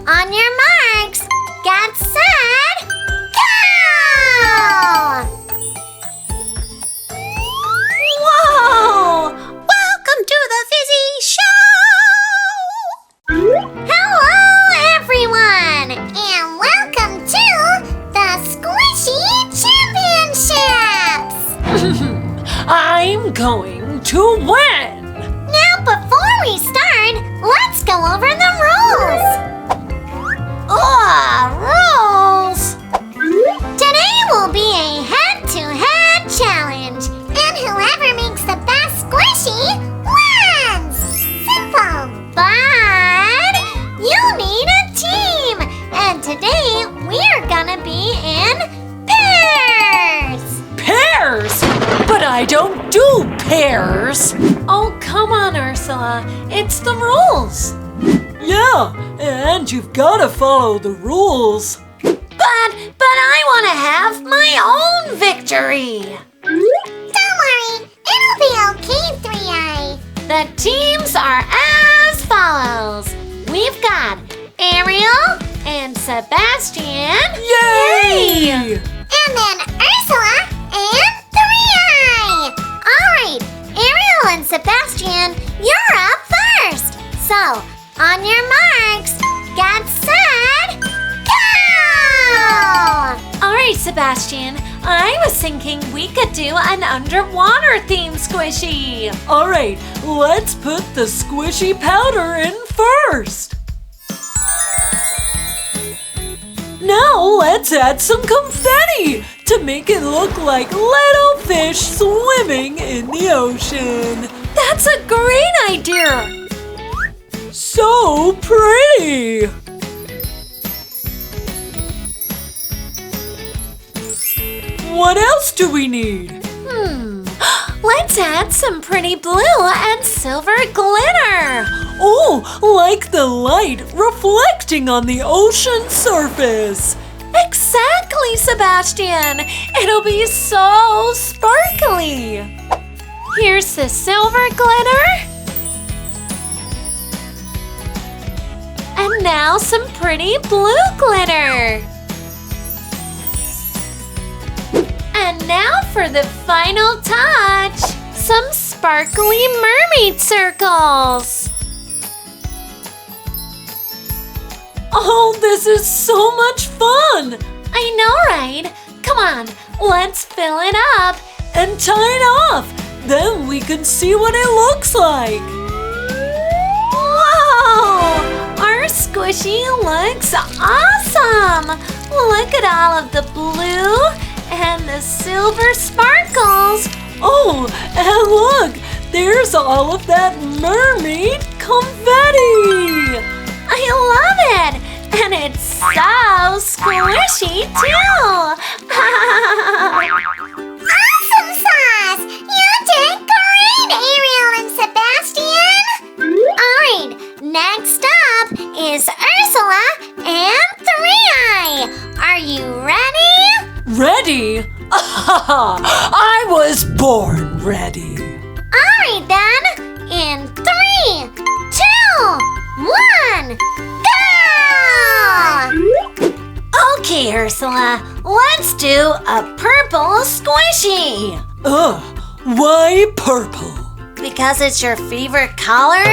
On your marks, get set, go! Whoa! Welcome to the Fizzy Show! Hello, everyone, and welcome to the Squishy Championships! I'm going to win! Now, before we start, let's go over the rules. Rules! Today will be a head-to-head challenge, and whoever makes the best squishy wins! Simple, but you need a team, and today we're gonna be in pairs! Pairs? But I don't do pairs! Oh, come on, Ursula. It's the rules. Yeah, and you've got to follow the rules. But I want to have my own victory. Don't worry, it'll be okay, 3i. The teams are as follows. We've got Ariel and Sebastian. Yay! And then Ursula and 3i. All right, Ariel and Sebastian, you're up first. So, on your marks, get set, go! All right, Sebastian. I was thinking we could do an underwater themed squishy. All right, let's put the squishy powder in first. Now let's add some confetti to make it look like little fish swimming in the ocean. That's a great idea. So pretty. What else do we need? Let's add some pretty blue and silver glitter. Oh, like the light reflecting on the ocean surface. Exactly, Sebastian. It'll be so sparkly. Here's the silver glitter. And now some pretty blue glitter. And now for the final touch, some sparkly mermaid circles. Oh, this is so much fun! I know, right? Come on, let's fill it up and tie it off. Then we can see what it looks like. Whoa! Our squishy looks awesome! Look at all of the blue and the silver sparkles. Oh, and look, there's all of that mermaid confetti. I love it, and it's so squishy too. Awesome sauce! You did great, Ariel and Sebastian! All right, next up is Ursula and 3i. Are you ready? Ready? I was born ready. All right then, in 3, 2, 1, go! Okay, Ursula, let's do a purple squishy. Why purple? Because it's your favorite color?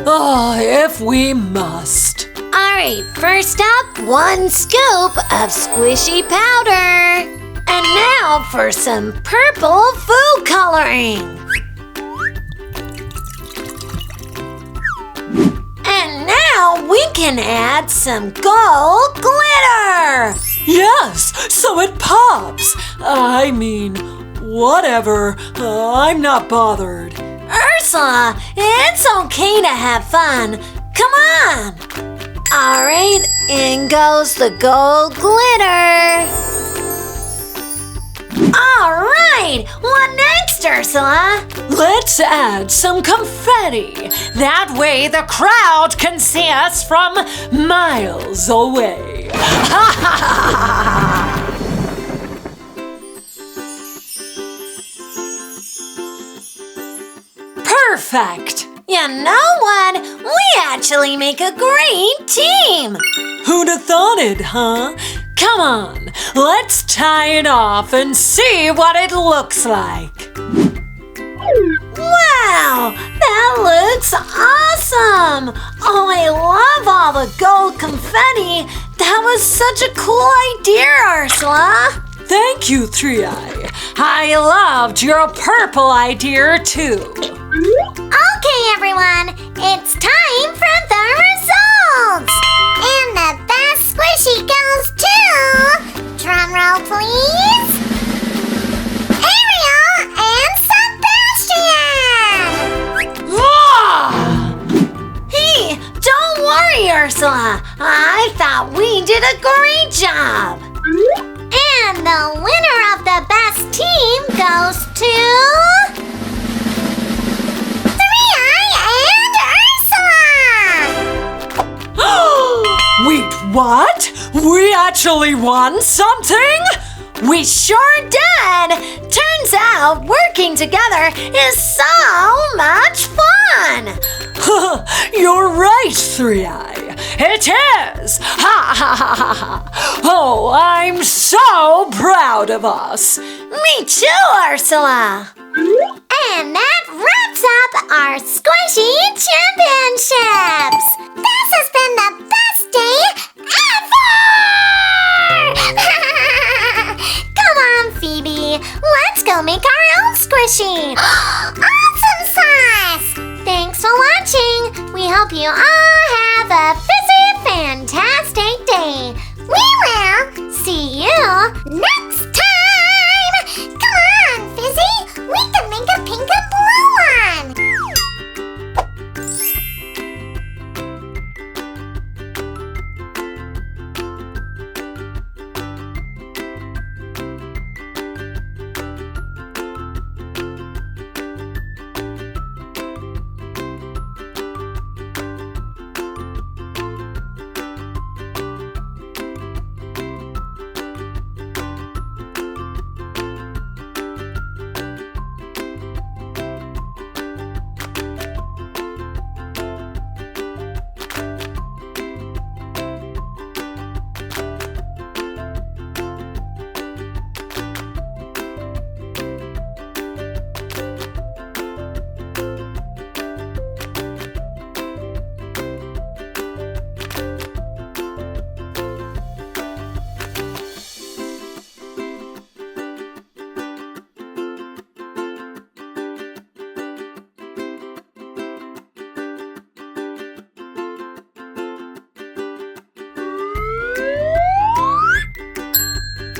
If we must. All right, first up, 1 scoop of squishy powder. And now for some purple food coloring. And now we can add some gold glitter. Yes, so it pops. I mean, whatever. I'm not bothered. Ursula, it's okay to have fun. Come on. All right, in goes the gold glitter. All right, what next, Ursula? Let's add some confetti. That way the crowd can see us from miles away. Perfect. You know what? We actually make a great team. Who'd have thought it, huh? Come on, let's tie it off and see what it looks like. Wow, that looks awesome! Oh, I love all the gold confetti. That was such a cool idea, Ursula. Thank you, Three Eye. I loved your purple idea too. Okay, everyone, it's time for the results! And the best squishy goes to... drumroll, please! Ariel and Sebastian! Hey, don't worry, Ursula. I thought we did a great job. And the winner of the best team goes to... Wait, what? We actually won something? We sure did! Turns out working together is so much fun! You're right, Three Eye. It is! Ha ha ha ha ha! Oh, I'm so proud of us! Me too, Ursula! And that wraps up our Squishy Championships! This has been the best day ever! Come on, Phoebe, let's go make our own squishy! Awesome sauce! Thanks for watching! We hope you all have a fizzy, fantastic day! We will see you next time! Come on, Fizzy! We can make a pink and blue one!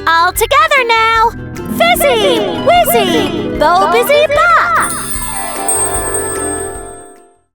All together now! Fizzy! Wizzy! Bo Busy